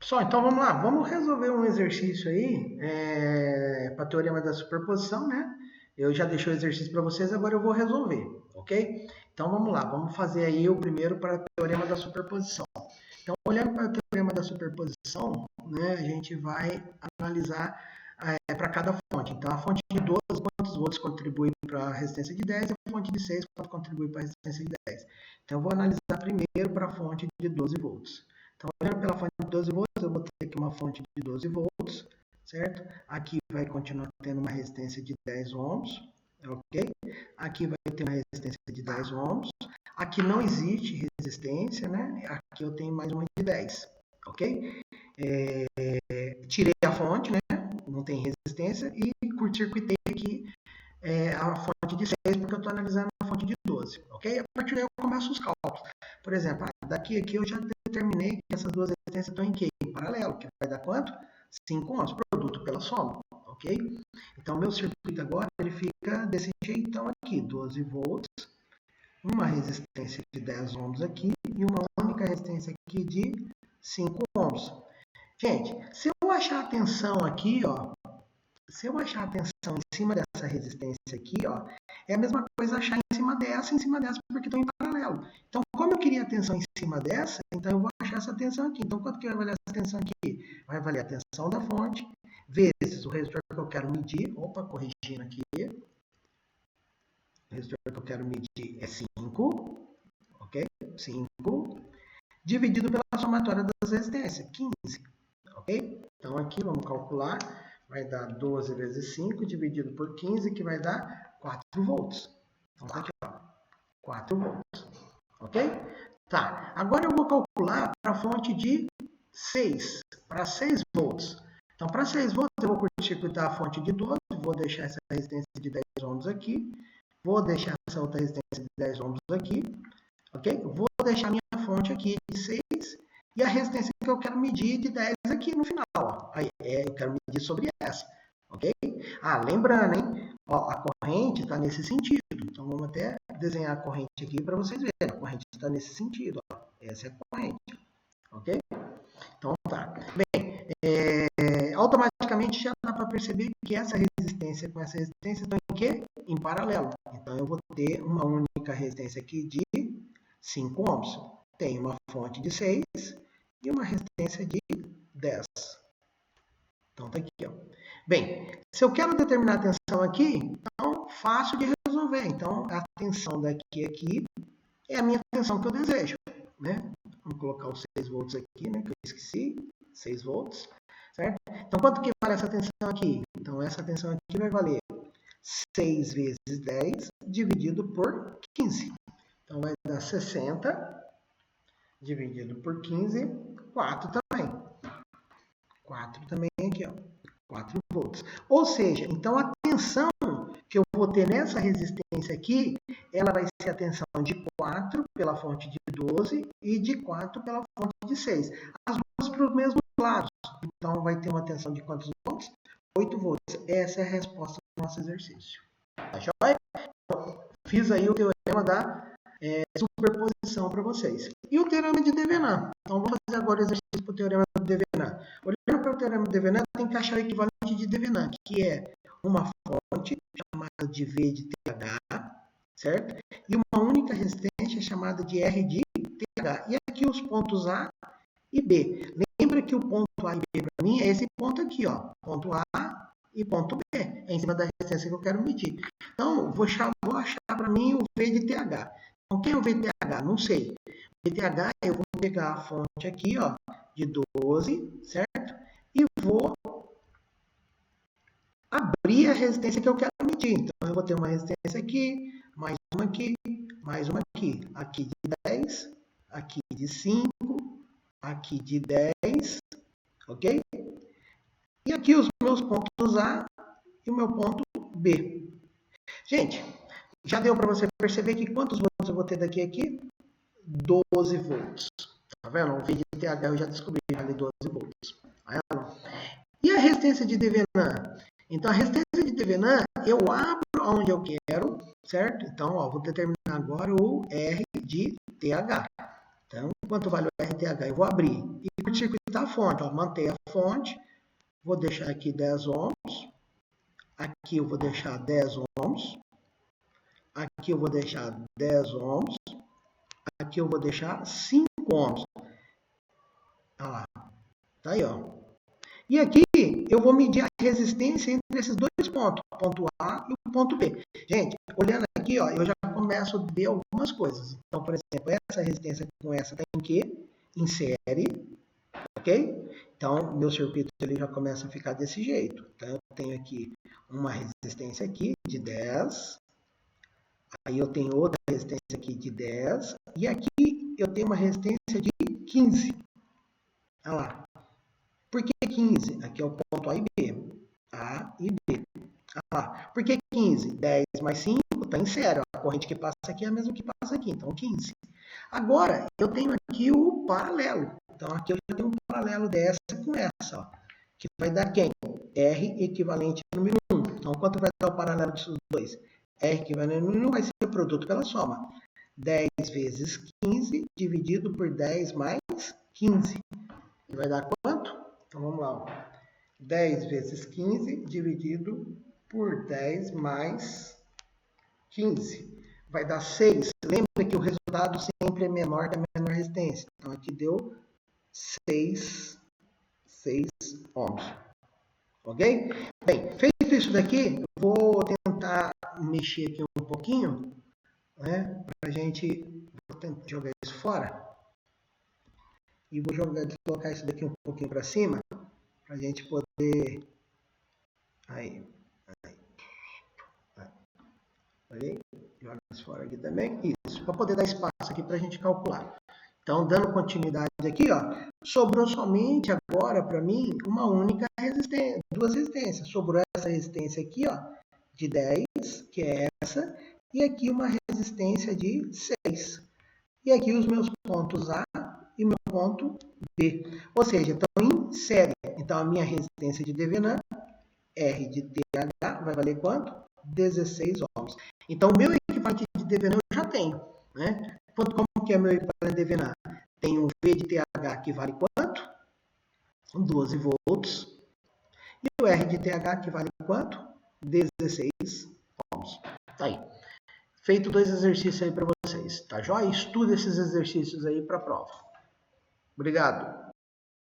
Pessoal, então vamos lá, vamos resolver um exercício aí para teorema da superposição, né? Eu já deixei o exercício para vocês, agora eu vou resolver, ok? Então vamos lá, vamos fazer aí o primeiro para teorema da superposição. Então, olhando para o teorema da superposição, né, a gente vai analisar para cada fonte. Então, a fonte de 12, quantos volts contribui para a resistência de 10, e a fonte de 6, quanto contribui para a resistência de 10. Então, eu vou analisar primeiro para a fonte de 12 volts. Então, olhando pela fonte de 12 volts, eu vou ter aqui uma fonte de 12 volts, certo? Aqui vai continuar tendo uma resistência de 10 ohms, ok? Aqui vai ter uma resistência de 10 ohms. Aqui não existe resistência, né? Aqui eu tenho mais uma de 10, ok? Tirei a fonte, né? Não tem resistência. E curto-circuitei aqui a fonte de 6, porque eu estou analisando a fonte de 12, ok? A partir daí eu começo os cálculos. Por exemplo, daqui a aqui eu já determinei que essas duas resistências estão em quê? Em paralelo, que vai dar quanto? 5 ohms, produto pela soma, ok? Então, meu circuito agora ele fica desse jeitão aqui, 12 volts, uma resistência de 10 ohms aqui e uma única resistência aqui de 5 ohms. Gente, se eu achar a tensão aqui, ó, se eu achar a tensão em cima dessa resistência aqui, ó, é a mesma coisa achar em cima dessa, porque estão em paralelo. Então, como eu queria a tensão em cima dessa, então eu vou achar essa tensão aqui. Então, quanto que vai valer essa tensão aqui? Vai valer a tensão da fonte, vezes o resistor que eu quero medir. Opa, corrigindo aqui. O resistor que eu quero medir é 5, ok? 5, dividido pela somatória das resistências, 15, ok? Então, aqui vamos calcular. Vai dar 12 vezes 5 dividido por 15, que vai dar 4 volts. Então, tá aqui, ó, 4 volts. Ok? Tá. Agora eu vou calcular para a fonte de 6, para 6 volts. Então, para 6 volts, eu vou curto-circuitar a fonte de 12, vou deixar essa resistência de 10 ohms aqui, vou deixar essa outra resistência de 10 ohms aqui, ok? Vou deixar minha fonte aqui de 6 e a resistência que eu quero medir de 10 aqui no final. Ó. Aí, eu quero medir sobre essa, ok? Lembrando, hein? Ó, a corrente está nesse sentido. Então, vamos até desenhar a corrente aqui para vocês verem. A corrente está nesse sentido. Ó. Essa é a corrente, ok? Então, tá. Bem, automaticamente já dá para perceber que essa resistência com essa resistência estão em quê? Em paralelo. Então, eu vou ter uma única resistência aqui de 5 ohms. Tem uma fonte de 6 e uma resistência de 10. Então, tá aqui, ó. Bem, se eu quero determinar a tensão aqui, então, fácil de resolver. Então, a tensão daqui a aqui é a minha tensão que eu desejo, né? Vamos colocar os 6 volts aqui, né? Que eu esqueci. 6 volts, certo? Então, quanto que vale essa tensão aqui? Então, essa tensão aqui vai valer 6 vezes 10 dividido por 15. Então, vai dar 60 dividido por 15, 4 também. 4 também aqui, ó. 4 volts. Ou seja, então a tensão que eu vou ter nessa resistência aqui, ela vai ser a tensão de 4 pela fonte de 12 e de 4 pela fonte de 6. As duas para os mesmos lados. Então vai ter uma tensão de quantos volts? 8 volts. Essa é a resposta do nosso exercício. Tá joia? Fiz aí o teorema da superposição para vocês. E o teorema de Devenant. Então vamos fazer agora o exercício para o teorema de Devenant. Olhando para o teorema de Devenant, tem que achar o equivalente de Devenant, que é uma fonte chamada de V de TH, certo? E uma única resistência chamada de R de TH. E aqui os pontos A e B. Lembra que o ponto A e B para mim é esse ponto aqui, ó. Ponto A e ponto B. É em cima da resistência que eu quero medir. Então, vou achar para mim o V de TH. Então, quem é o VTH? Não sei. O VTH, eu vou pegar a fonte aqui, ó, de 12, certo? E vou abrir a resistência que eu quero medir. Então, eu vou ter uma resistência aqui, mais uma aqui, mais uma aqui. Aqui de 10, aqui de 5, aqui de 10, ok? E aqui os meus pontos A e o meu ponto B. Gente, já deu para você perceber que quantos volts eu vou ter daqui a aqui? 12 volts. Tá vendo? O V de TH eu já descobri ali 12 volts. Tá vendo? E a resistência de Devenant? Então, a resistência de Devenant, eu abro onde eu quero, certo? Então, ó, vou determinar agora o R de TH. Então, quanto vale o RTH? Eu vou abrir e curto-circuitar a fonte. Ó, manter a fonte, vou deixar aqui 10 ohms, aqui eu vou deixar 10 ohms, aqui eu vou deixar 10 ohms, aqui eu vou deixar 5 ohms. Olha lá, tá aí, ó. E aqui eu vou medir a resistência entre esses dois pontos, o ponto A e o ponto B. Gente, olhando aqui, ó, eu já começo a ver algumas coisas. Então, por exemplo, essa resistência com essa está em quê? Em série, ok? Então, meu circuito ele já começa a ficar desse jeito. Então, eu tenho aqui uma resistência aqui de 10, aí eu tenho outra resistência aqui de 10, e aqui eu tenho uma resistência de 15. Olha lá. Por que 15? Aqui é o ponto A e B. A e B. Ah, por que 15? 10 mais 5 está em série. A corrente que passa aqui é a mesma que passa aqui, então 15. Agora, eu tenho aqui o paralelo. Então, aqui eu já tenho um paralelo dessa com essa, ó, que vai dar quem? R equivalente a número 1. Então, quanto vai dar o paralelo desses dois? R equivalente a número 1 vai ser o produto pela soma. 10 vezes 15 dividido por 10 mais 15. E vai dar quanto? Então, vamos lá. Ó. 10 vezes 15 dividido por 10 mais 15. Vai dar 6. Lembra que o resultado sempre é menor da menor resistência. Então, aqui deu 6 ohms. Ok? Bem, feito isso daqui, eu vou tentar mexer aqui um pouquinho, né? Para a gente jogar isso fora. E vou colocar isso daqui um pouquinho para cima, para a gente poder... Aí. Olha, joga isso fora aqui também. Isso, para poder dar espaço aqui para a gente calcular. Então, dando continuidade aqui, ó, sobrou somente agora para mim uma única resistência, duas resistências. Sobrou essa resistência aqui, ó, de 10, que é essa, e aqui uma resistência de 6. E aqui os meus pontos A e meu ponto B. Ou seja, estão em série. Então, a minha resistência de Devenant, R de TH, vai valer quanto? 16 ohms. Então, o meu equivalente de Devenant eu já tenho, né? Como que é meu equivalente de Devenant? Tem um V de TH que vale quanto? 12 volts. E o R de TH que vale quanto? 16 ohms. Tá aí. Feito 2 exercícios aí para vocês, tá joia? Estuda esses exercícios aí para a prova. Obrigado.